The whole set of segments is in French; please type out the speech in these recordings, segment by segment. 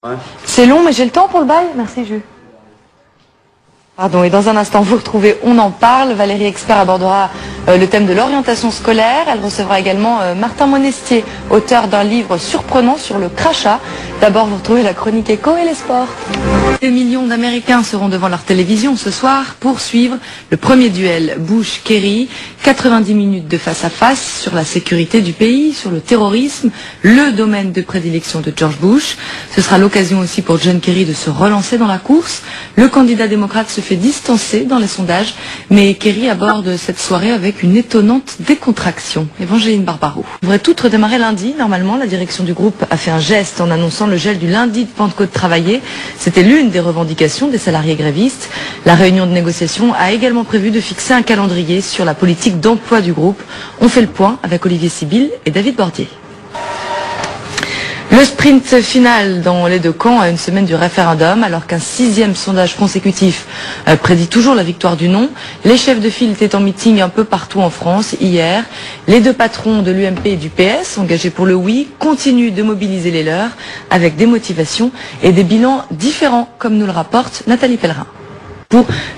Ouais. C'est long, mais j'ai le temps pour le bail. Merci, Jules. Pardon, et dans un instant, vous retrouvez On en parle. Valérie Expert abordera le thème de l'orientation scolaire. Elle recevra également Martin Monestier, auteur d'un livre surprenant sur le crachat. D'abord, vous retrouvez la chronique éco et les sports. Des millions d'Américains seront devant leur télévision ce soir pour suivre le premier duel Bush-Kerry. 90 minutes de face à face sur la sécurité du pays, sur le terrorisme, le domaine de prédilection de George Bush. Ce sera l'occasion aussi pour John Kerry de se relancer dans la course. Le candidat démocrate se fait distancer dans les sondages, mais Kerry aborde cette soirée avec une étonnante décontraction. Évangéline Barbarou. Devrait tout redémarrer lundi. Normalement, la direction du groupe a fait un geste en annonçant le gel du lundi de Pentecôte travaillé. C'était l'une des revendications des salariés grévistes. La réunion de négociation a également prévu de fixer un calendrier sur la politique d'emploi du groupe. On fait le point avec Olivier Sibyl et David Bordier. Le sprint final dans les deux camps à une semaine du référendum, alors qu'un 6e sondage consécutif prédit toujours la victoire du non. Les chefs de file étaient en meeting un peu partout en France hier. Les deux patrons de l'UMP et du PS, engagés pour le oui, continuent de mobiliser les leurs avec des motivations et des bilans différents, comme nous le rapporte Nathalie Pellerin.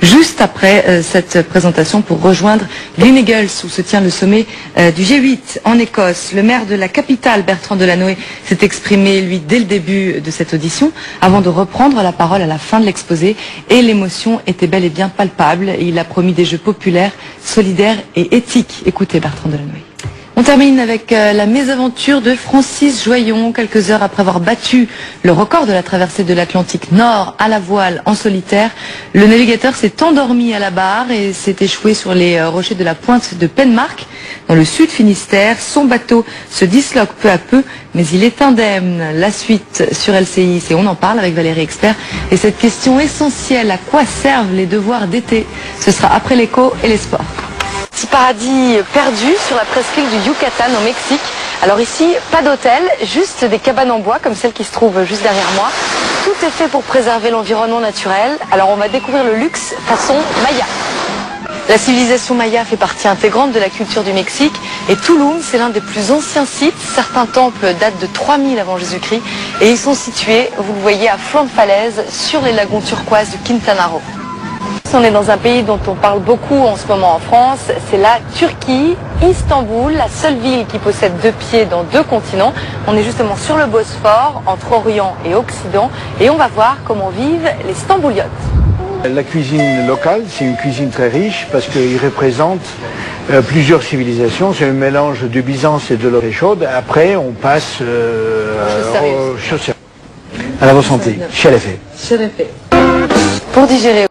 Juste après cette présentation pour rejoindre Green Eagles où se tient le sommet du G8 en Écosse. Le maire de la capitale, Bertrand Delanoë, s'est exprimé, lui, dès le début de cette audition, avant de reprendre la parole à la fin de l'exposé. Et l'émotion était bel et bien palpable. Et il a promis des jeux populaires, solidaires et éthiques. Écoutez Bertrand Delanoë. On termine avec la mésaventure de Francis Joyon. Quelques heures après avoir battu le record de la traversée de l'Atlantique Nord à la voile en solitaire, le navigateur s'est endormi à la barre et s'est échoué sur les rochers de la pointe de Penmark, dans le sud Finistère. Son bateau se disloque peu à peu, mais il est indemne. La suite sur LCI, c'est On en parle avec Valérie Expert. Et cette question essentielle, à quoi servent les devoirs d'été? Ce sera après l'écho et les sports. Petit paradis perdu sur la presqu'île du Yucatan au Mexique. Alors ici, pas d'hôtel, juste des cabanes en bois comme celle qui se trouve juste derrière moi. Tout est fait pour préserver l'environnement naturel. Alors on va découvrir le luxe façon Maya. La civilisation Maya fait partie intégrante de la culture du Mexique et Tulum, c'est l'un des plus anciens sites. Certains temples datent de 3000 avant Jésus-Christ et ils sont situés, vous le voyez, à flanc de falaise sur les lagons turquoises du Quintana Roo. On est dans un pays dont on parle beaucoup en ce moment en France, c'est la Turquie, Istanbul, la seule ville qui possède deux pieds dans deux continents. On est justement sur le Bosphore, entre Orient et Occident, et on va voir comment vivent les Stambouliotes. La cuisine locale, c'est une cuisine très riche parce qu'il représente plusieurs civilisations. C'est un mélange de Byzance et de l'eau chaude. Après, on passe aux choses sérieuses. À la bonne santé. Chérifé. Pour digérer.